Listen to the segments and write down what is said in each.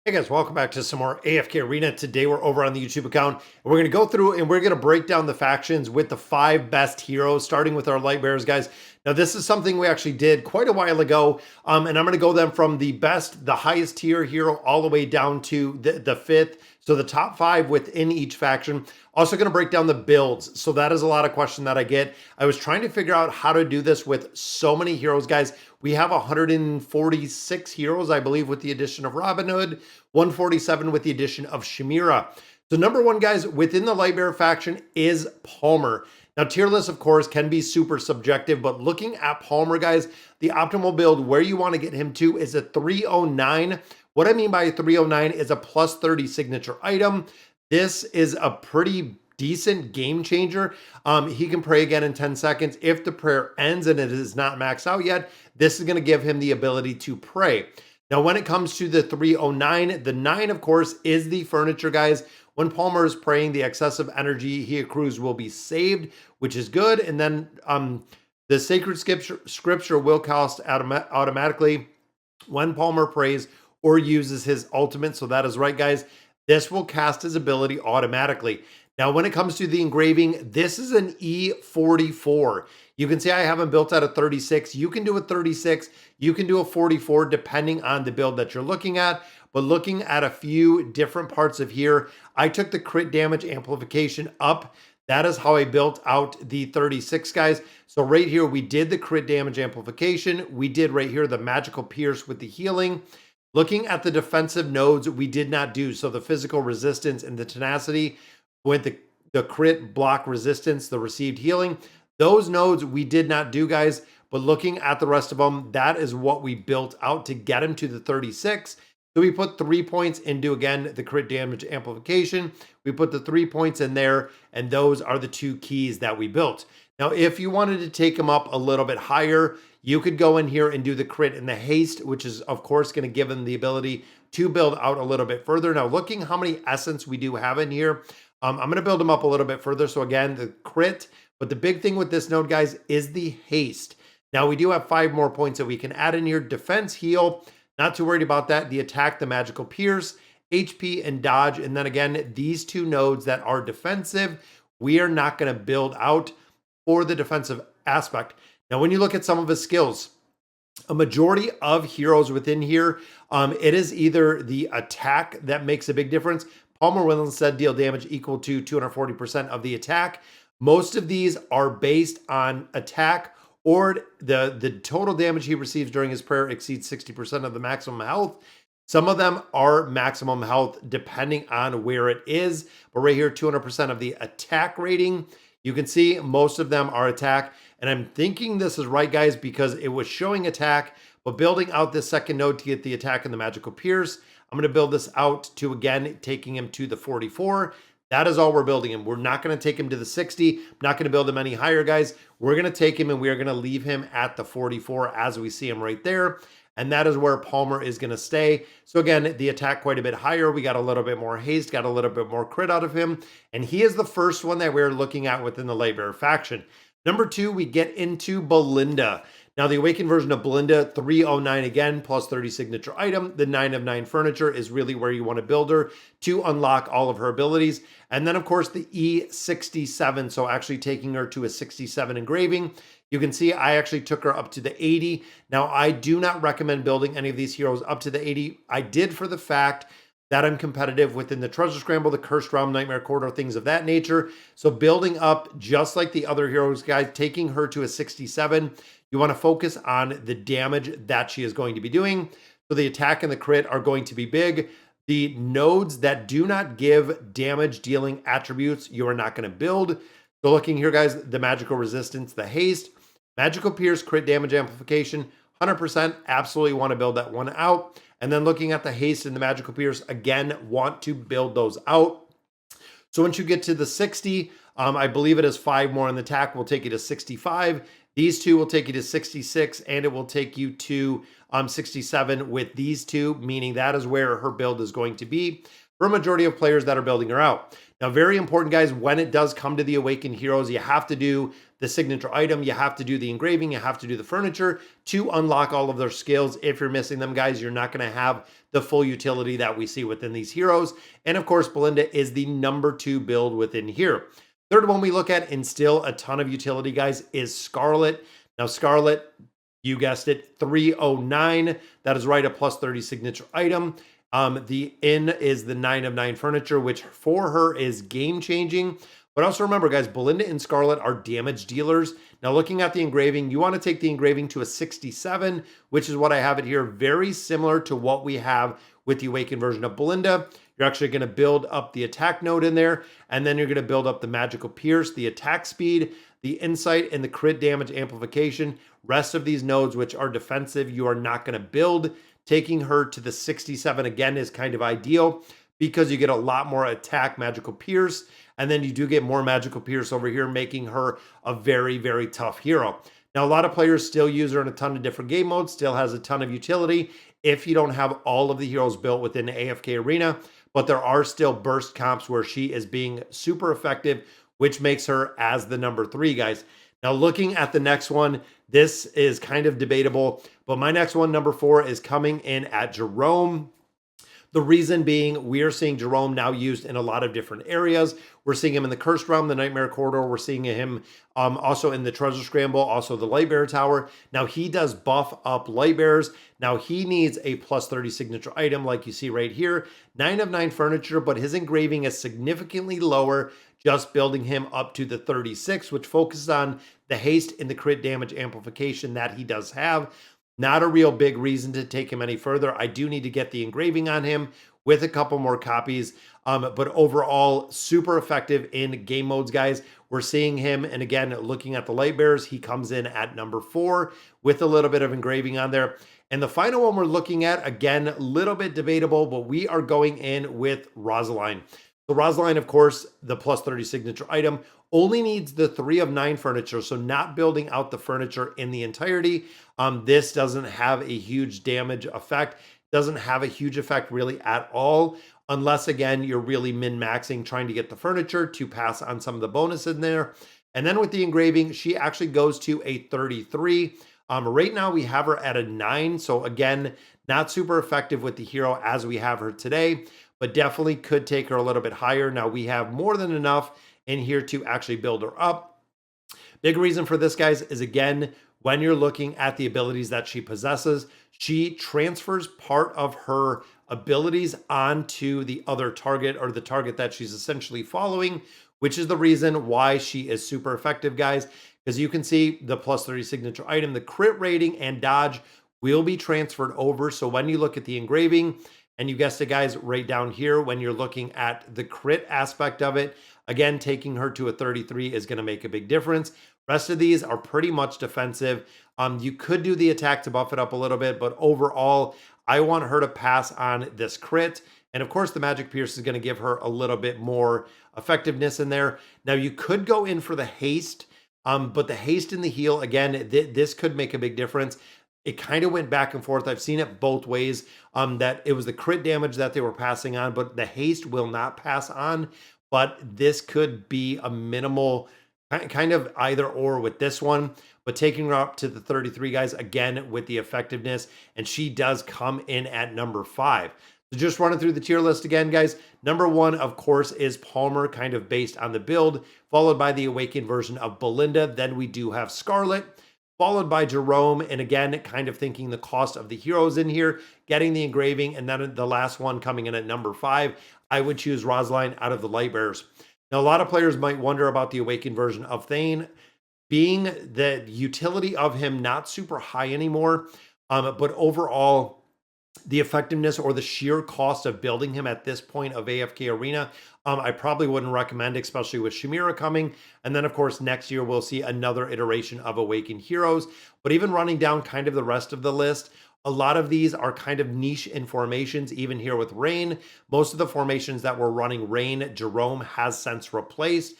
Hey guys, welcome back to some more AFK Arena. Today we're over on the YouTube account and we're going to go through and we're going to break down the factions with the 5 best heroes, starting with our Lightbearers, guys. Now this is something we actually did quite a while ago, and I'm going to go them from the best, the highest tier hero, all the way down to the 5th. So the top 5 within each faction. Also going to break down the builds. So that is a lot of question that I get. I was trying to figure out how to do this with so many heroes, guys. We have 146 heroes, I believe, with the addition of Robin Hood, 147 with the addition of Shamira. So number one, guys, within the Lightbearer faction is Palmer. Now, tier lists, of course, can be super subjective, but looking at Palmer, guys, the optimal build where you want to get him to is a 309. What I mean by a 309 is a plus 30 signature item. This is a pretty decent game changer. He can pray again in 10 seconds. If the prayer ends and it is not maxed out yet, this is going to give him the ability to pray. Now, when it comes to the 309, the 9, of course, is the furniture, guys. When Palmer is praying, the excessive energy he accrues will be saved, which is good. And then the sacred scripture will cast automatically when Palmer prays or uses his ultimate. So that is right, guys. This will cast his ability automatically. Now, when it comes to the engraving, this is an E44. You can see I haven't built out a 36. You can do a 36. You can do a 44, depending on the build that you're looking at. But looking at a few different parts of here, I took the crit damage amplification up. That is how I built out the 36, guys. So right here, we did the crit damage amplification. We did right here the magical pierce with the healing. Looking at the defensive nodes, we did not do. So the physical resistance and the tenacity with the crit block resistance, the received healing, those nodes we did not do, guys. But looking at the rest of them, that is what we built out to get him to the 36. So we put 3 points into, again, the crit damage amplification. We put the 3 points in there, and those are the 2 keys that we built. Now, if you wanted to take them up a little bit higher, you could go in here and do the crit and the haste, which is, of course, going to give them the ability to build out a little bit further. Now, looking how many essence we do have in here, I'm going to build them up a little bit further. So again, the crit, but the big thing with this node, guys, is the haste. Now, we do have 5 more points that we can add in here. Defense, heal, not too worried about that. The attack, the magical pierce, HP, and dodge. And then again, these 2 nodes that are defensive, we are not going to build out for the defensive aspect. Now, when you look at some of his skills, a majority of heroes within here, it is either the attack that makes a big difference. Palmer will instead deal damage equal to 240% of the attack. Most of these are based on attack, or the total damage he receives during his prayer exceeds 60% of the maximum health. Some of them are maximum health depending on where it is. But right here, 200% of the attack rating. You can see most of them are attack. And I'm thinking this is right, guys, because it was showing attack, but building out this second node to get the attack and the magical pierce. I'm going to build this out to, again, taking him to the 44. That is all we're building him. We're not going to take him to the 60. I'm not going to build him any higher, guys. We're going to take him and we are going to leave him at the 44 as we see him right there. And that is where Palmer is going to stay. So again, the attack quite a bit higher. We got a little bit more haste, got a little bit more crit out of him. And he is the first one that we're looking at within the Lightbearer faction. Number 2, we get into Belinda. Now, the awakened version of Belinda, 309 again, plus 30 signature item. The 9 of 9 furniture is really where you want to build her to unlock all of her abilities. And then, of course, the E67, so actually taking her to a 67 engraving. You can see I actually took her up to the 80. Now, I do not recommend building any of these heroes up to the 80. I did for the fact that I'm competitive within the Treasure Scramble, the Cursed Realm, Nightmare Corridor, things of that nature. So building up, just like the other heroes, guys, taking her to a 67, you want to focus on the damage that she is going to be doing. So the attack and the crit are going to be big. The nodes that do not give damage dealing attributes, you are not going to build. So looking here, guys, the magical resistance, the haste, magical pierce, crit damage amplification, 100%, absolutely want to build that one out. And then looking at the haste and the magical pierce, again, want to build those out. So once you get to the 60, I believe it is 5 more on the attack, will take you to 65. These 2 will take you to 66, and it will take you to 67 with these 2, meaning that is where her build is going to be. for a majority of players that are building her out. Now, very important, guys, when it does come to the Awakened Heroes, you have to do the signature item, you have to do the engraving, you have to do the furniture to unlock all of their skills. If you're missing them, guys, you're not going to have the full utility that we see within these heroes. And of course, Belinda is the number 2 build within here. Third one we look at, and still a ton of utility, guys, is Scarlet. Now, Scarlet, you guessed it, 309. That is right, a plus 30 signature item. The in is the 9 of 9 furniture, which for her is game changing. But also remember, guys, Belinda and Scarlet are damage dealers. Now, looking at the engraving, you want to take the engraving to a 67, which is what I have it here. Very similar to what we have with the Awakened version of Belinda. You're actually going to build up the attack node in there, and then you're going to build up the magical pierce, the attack speed, the insight, and the crit damage amplification. Rest of these nodes, which are defensive, you are not going to build. Taking her to the 67 again is kind of ideal because you get a lot more attack, magical pierce, and then you do get more magical pierce over here, making her a very, very tough hero. Now, a lot of players still use her in a ton of different game modes, still has a ton of utility if you don't have all of the heroes built within the AFK arena, but there are still burst comps where she is being super effective, which makes her as the number 3, guys. Now, looking at the next one, this is kind of debatable, but my next one, number 4, is coming in at Jerome. The reason being, we are seeing Jerome now used in a lot of different areas. We're seeing him in the Cursed Realm, the Nightmare Corridor. We're seeing him also in the Treasure Scramble, also the Lightbearer Tower. Now, he does buff up Lightbearers. Now, he needs a plus 30 signature item like you see right here. 9 of 9 furniture, but his engraving is significantly lower, just building him up to the 36, which focuses on the haste and the crit damage amplification that he does have. Not a real big reason to take him any further. I do need to get the engraving on him with a couple more copies. But overall, super effective in game modes, guys. We're seeing him, and again, looking at the Lightbearers, he comes in at number 4 with a little bit of engraving on there. And the final one we're looking at, again, a little bit debatable, but we are going in with Rosaline. So Rosaline, of course, the plus 30 signature item, only needs the 3 of 9 furniture, so not building out the furniture in the entirety. This doesn't have a huge damage effect, doesn't have a huge effect really at all, unless, again, you're really min-maxing, trying to get the furniture to pass on some of the bonus in there. And then with the engraving, she actually goes to a 33. Right now, we have her at a 9, so again, not super effective with the hero as we have her today, but definitely could take her a little bit higher. Now, we have more than enough in here to actually build her up. Big reason for this, guys, is again, when you're looking at the abilities that she possesses, she transfers part of her abilities onto the other target, or the target that she's essentially following, which is the reason why she is super effective, guys. Because you can see the plus 30 signature item, the crit rating and dodge will be transferred over. So when you look at the engraving, and you guessed it, guys, right down here, when you're looking at the crit aspect of it, again, taking her to a 33 is going to make a big difference. Rest of these are pretty much defensive. You could do the attack to buff it up a little bit, but overall, I want her to pass on this crit. And of course, the Magic Pierce is going to give her a little bit more effectiveness in there. Now, you could go in for the haste, but the haste and the heal, again, this could make a big difference. It kind of went back and forth. I've seen it both ways, that it was the crit damage that they were passing on, but the haste will not pass on. But this could be a minimal kind of either or with this one, but taking her up to the 33, guys, again, with the effectiveness, and she does come in at number 5. So just running through the tier list again, guys. Number 1, of course, is Palmer, kind of based on the build, followed by the Awakened version of Belinda. Then we do have Scarlet, followed by Jerome, and again, kind of thinking the cost of the heroes in here, getting the engraving, and then the last one coming in at number 5, I would choose Rosaline out of the Lightbearers. Now, a lot of players might wonder about the Awakened version of Thane, being the utility of him not super high anymore, but overall, the effectiveness or the sheer cost of building him at this point of AFK Arena, I probably wouldn't recommend, especially with Shamira coming. And then, of course, next year we'll see another iteration of Awakened Heroes. But even running down kind of the rest of the list, a lot of these are kind of niche in formations, even here with Rain. Most of the formations that were running Rain, Jerome has since replaced.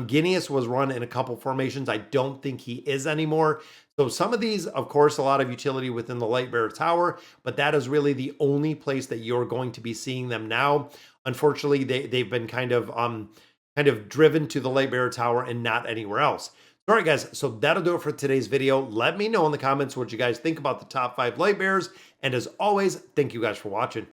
Guineas was run in a couple formations. I don't think he is anymore. So some of these, of course, a lot of utility within the Lightbearer Tower, but that is really the only place that you're going to be seeing them now. Unfortunately, they've been kind of driven to the Lightbearer Tower and not anywhere else. All right, guys, so that'll do it for today's video. Let me know in the comments what you guys think about the top 5 Lightbearers. And as always, thank you guys for watching.